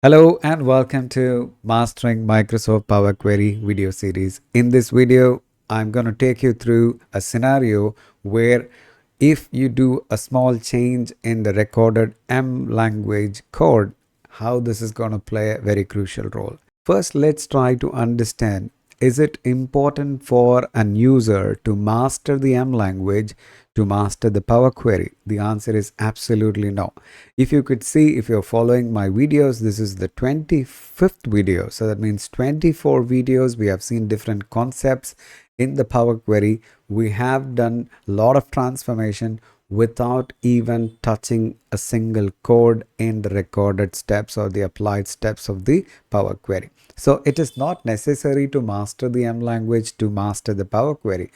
Hello and welcome to Mastering Microsoft Power Query video series. In this video, I'm going to take you through a scenario where if you do a small change in the recorded M language code, how this is going to play a very crucial role. First, let's try to understand, is it important for an user to master the M language to master the Power Query? The answer is absolutely no. If you could see, if you're following my videos, this is the 25th video. So that means 24 videos. We have seen different concepts in the Power Query. We have done a lot of transformation without even touching a single code in the recorded steps or the applied steps of the Power Query. So it is not necessary to master the M language to master the Power Query.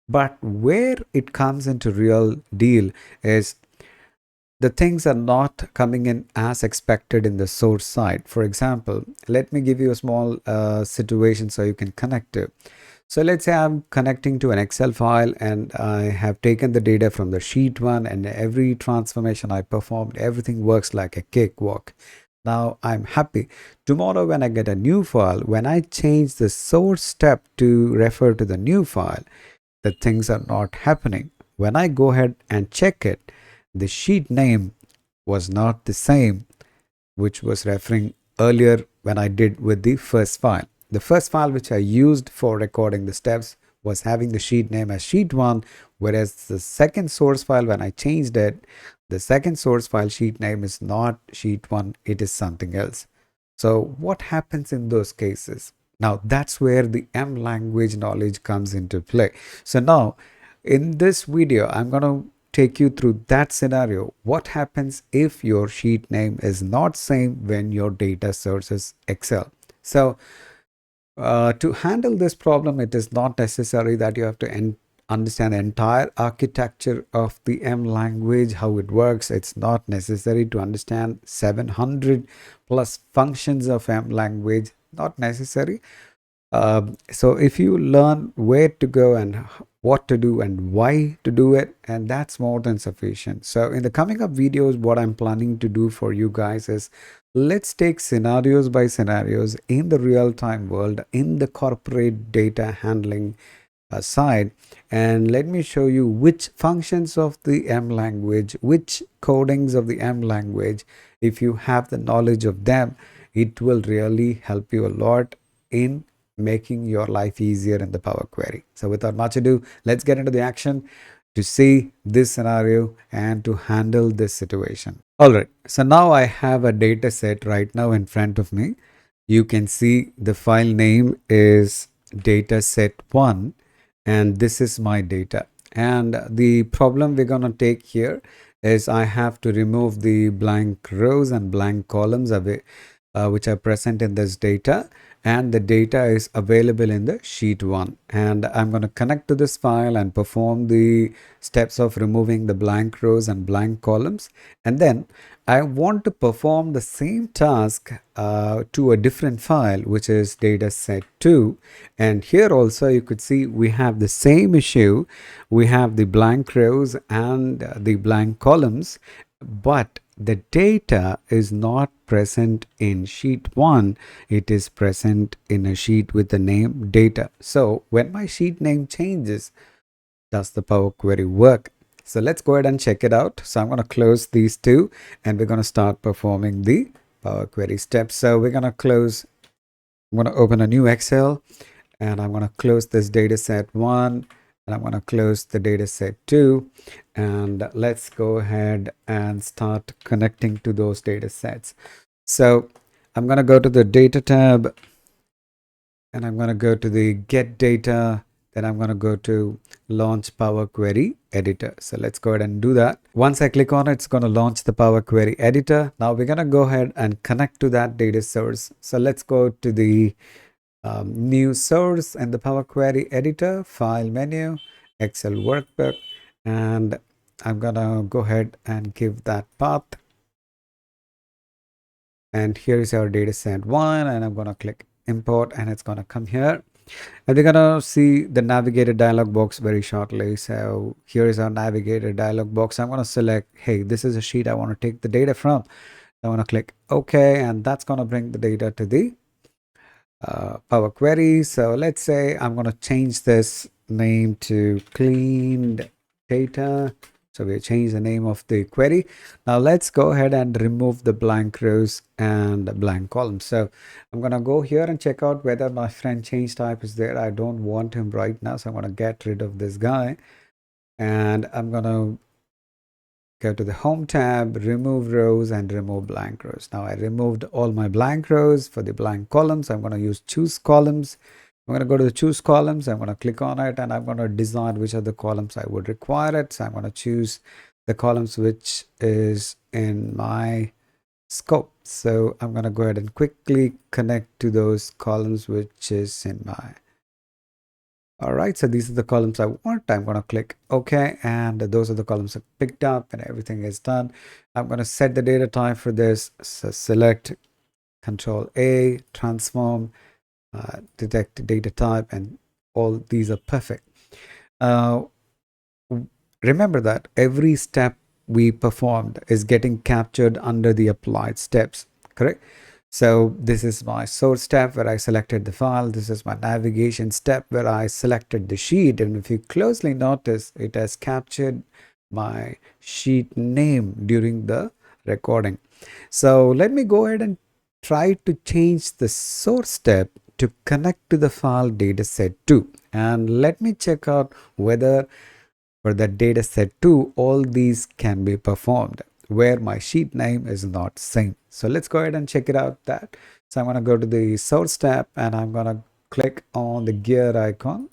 But where it comes into real deal is the things are not coming in as expected in the source side. For example, let me give you a small situation so you can connect to. So let's say I'm connecting to an Excel file and I have taken the data from the sheet one, and every transformation I performed, everything works like a cakewalk. Now I'm happy. Tomorrow when I get a new file, when I change the source step to refer to the new file, the things are not happening. When I go ahead and check it, the sheet name was not the same which was referring earlier when I did with the first file. The first file which I used for recording the steps was having the sheet name as sheet 1, whereas the second source file, when I changed it, the second source file sheet name is not sheet 1, it is something else. So what happens in those cases? Now that's where the M language knowledge comes into play. So now in this video, I'm going to take you through that scenario. What happens if your sheet name is not same when your data sources Excel? So to handle this problem, it is not necessary that you have to understand the entire architecture of the M language, how it works. It's not necessary to understand 700 plus functions of M language, not necessary. So if you learn where to go and what to do and why to do it, and that's more than sufficient. So in the coming up videos, what I'm planning to do for you guys is, let's take scenarios by scenarios in the real-time world, in the corporate data handling side, and let me show you which functions of the M language, which codings of the M language, if you have the knowledge of them, it will really help you a lot in making your life easier in the Power Query. So without much ado, let's get into the action to see this scenario and to handle this situation. All right, so now I have a data set right now in front of me. You can see the file name is dataset1, and this is my data. And the problem we're going to take here is I have to remove the blank rows and blank columns away, which are present in this data, and the data is available in the sheet 1, and I'm going to connect to this file and perform the steps of removing the blank rows and blank columns, and then I want to perform the same task to a different file, which is dataset2. And here also you could see we have the same issue. We have the blank rows and the blank columns, but the data is not present in sheet 1. It is present in a sheet with the name data. So when my sheet name changes, does the Power Query work? So let's go ahead and check it out. So I'm going to close these two and we're going to start performing the Power Query steps. So we're going to close, I'm going to open a new Excel, and I'm going to close this data set 1, and I'm going to close the data set 2, and let's go ahead and start connecting to those data sets. So I'm going to go to the data tab, and I'm going to go to the get data, then I'm going to go to launch Power Query editor. So let's go ahead and do that. Once I click on it, it's going to launch the Power Query editor. Now we're going to go ahead and connect to that data source. So let's go to the new source and the Power Query editor, file menu, Excel workbook, and I'm gonna go ahead and give that path. And here is our data set 1, and I'm gonna click import, and it's gonna come here, and we're gonna see the navigator dialog box very shortly. So here is our navigator dialog box. I'm gonna select, hey, this is a sheet I want to take the data from. So I'm going to click OK, and that's going to bring the data to the Power Query. So let's say I'm going to change this name to cleaned data. So we change the name of the query. Now let's go ahead and remove the blank rows and blank columns. So I'm going to go here and check out whether my friend change type is there. I don't want him right now, so I'm going to get rid of this guy, and I'm going to go to the home tab, remove rows and remove blank rows. Now I removed all my blank rows. For the blank columns, I'm going to use choose columns. I'm going to go to the choose columns. I'm going to click on it, and I'm going to decide which are the columns I would require it. So I'm going to choose the columns which is in my scope. So I'm going to go ahead and quickly connect to those columns which is in my. All right, so these are the columns I want. I'm going to click OK, and those are the columns I picked up, and everything is done. I'm going to set the data type for this. So select Control A, transform, detect data type, and all these are perfect. Remember that every step we performed is getting captured under the applied steps, correct? So this is my source step where I selected the file. This is my navigation step where I selected the sheet. And if you closely notice, it has captured my sheet name during the recording. So let me go ahead and try to change the source step to connect to the file dataset2. And let me check out whether for that data set 2 all these can be performed where my sheet name is not same. So let's go ahead and check it out that. So I'm going to go to the source tab, and I'm going to click on the gear icon,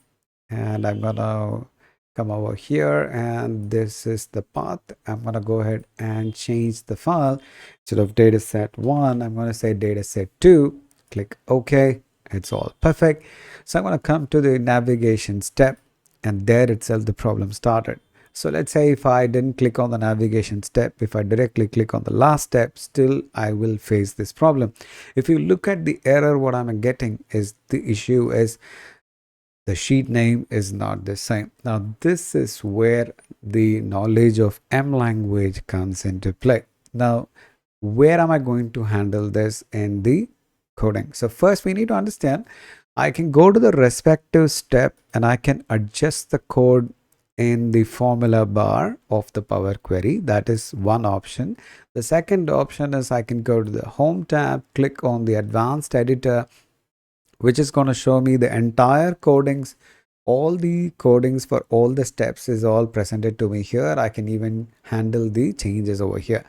and I'm going to come over here, and this is the path. I'm going to go ahead and change the file. Instead of dataset 1, I'm going to say dataset 2. Click OK. It's all perfect. So I'm going to come to the navigation step, and there itself the problem started. So let's say if I didn't click on the navigation step, if I directly click on the last step, still I will face this problem. If you look at the error, what I'm getting is the issue is the sheet name is not the same. Now this is where the knowledge of M language comes into play. Now where am I going to handle this in the coding? So first we need to understand I can go to the respective step and I can adjust the code in the formula bar of the Power Query. That is one option. The second option is I can go to the home tab, click on the advanced editor, which is going to show me the entire codings. All the codings for all the steps is all presented to me here. I can even handle the changes over here.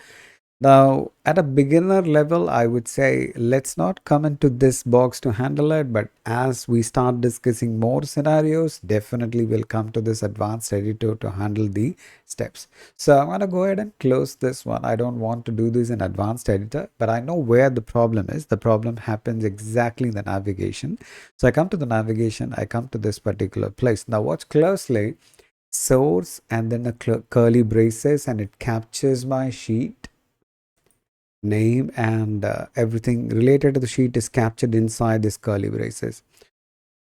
Now, at a beginner level, I would say let's not come into this box to handle it, but as we start discussing more scenarios, definitely we'll come to this advanced editor to handle the steps. So I'm going to go ahead and close this one. I don't want to do this in advanced editor, but I know where the problem is. The problem happens exactly in the navigation. So I come to the navigation, I come to this particular place. Now watch closely, source and then a curly braces, and it captures my sheet name, and everything related to the sheet is captured inside this curly braces.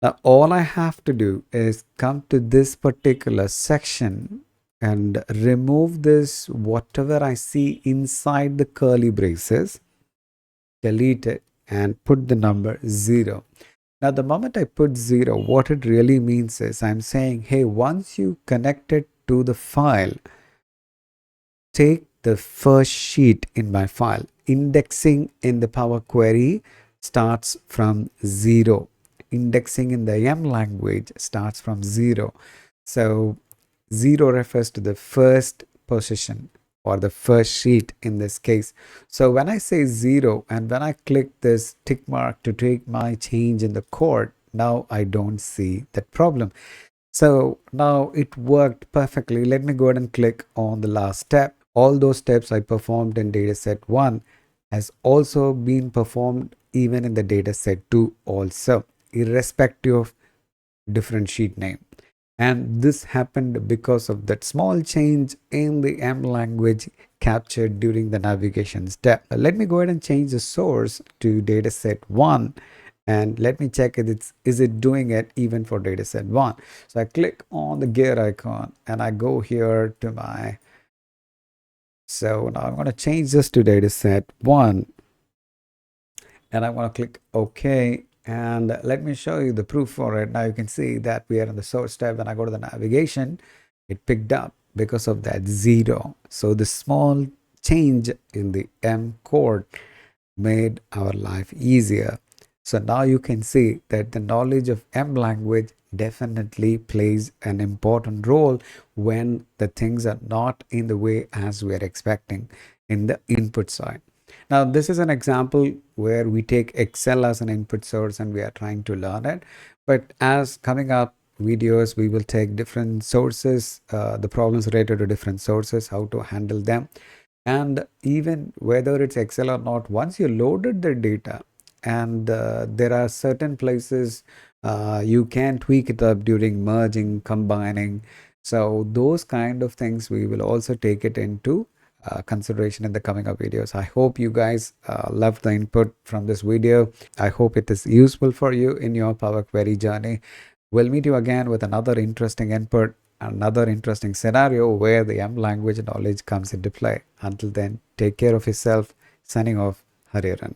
Now all I have to do is come to this particular section and remove this whatever I see inside the curly braces, delete it and put the number 0. Now the moment I put 0, what it really means is I'm saying, hey, once you connect it to the file, take the first sheet in my file. Indexing in the Power Query starts from 0. Indexing in the M language starts from 0. So 0 refers to the first position or the first sheet in this case. So when I say 0 and when I click this tick mark to take my change in the code, now I don't see that problem. So now it worked perfectly. Let me go ahead and click on the last step. All those steps I performed in dataset 1 has also been performed even in the dataset 2 also, irrespective of different sheet name. And this happened because of that small change in the M language captured during the navigation step. Let me go ahead and change the source to dataset 1, and let me check is it doing it even for dataset 1. So I click on the gear icon and I go here to my So now I'm going to change this to data set 1, and I'm going to click OK. And let me show you the proof for it. Now you can see that we are in the source tab. When I go to the navigation, it picked up because of that 0. So the small change in the M code made our life easier. So now you can see that the knowledge of M language definitely plays an important role when the things are not in the way as we are expecting in the input side. Now, this is an example where we take Excel as an input source and we are trying to learn it. But as coming up videos, we will take different sources, the problems related to different sources, how to handle them. And even whether it's Excel or not, once you loaded the data, and there are certain places you can tweak it up during merging, combining. So those kind of things we will also take it into consideration in the coming up videos. I hope you guys loved the input from this video. I hope it is useful for you in your Power Query journey. We'll meet you again with another interesting input, another interesting scenario where the M language knowledge comes into play. Until then, take care of yourself. Signing off, Hariharan.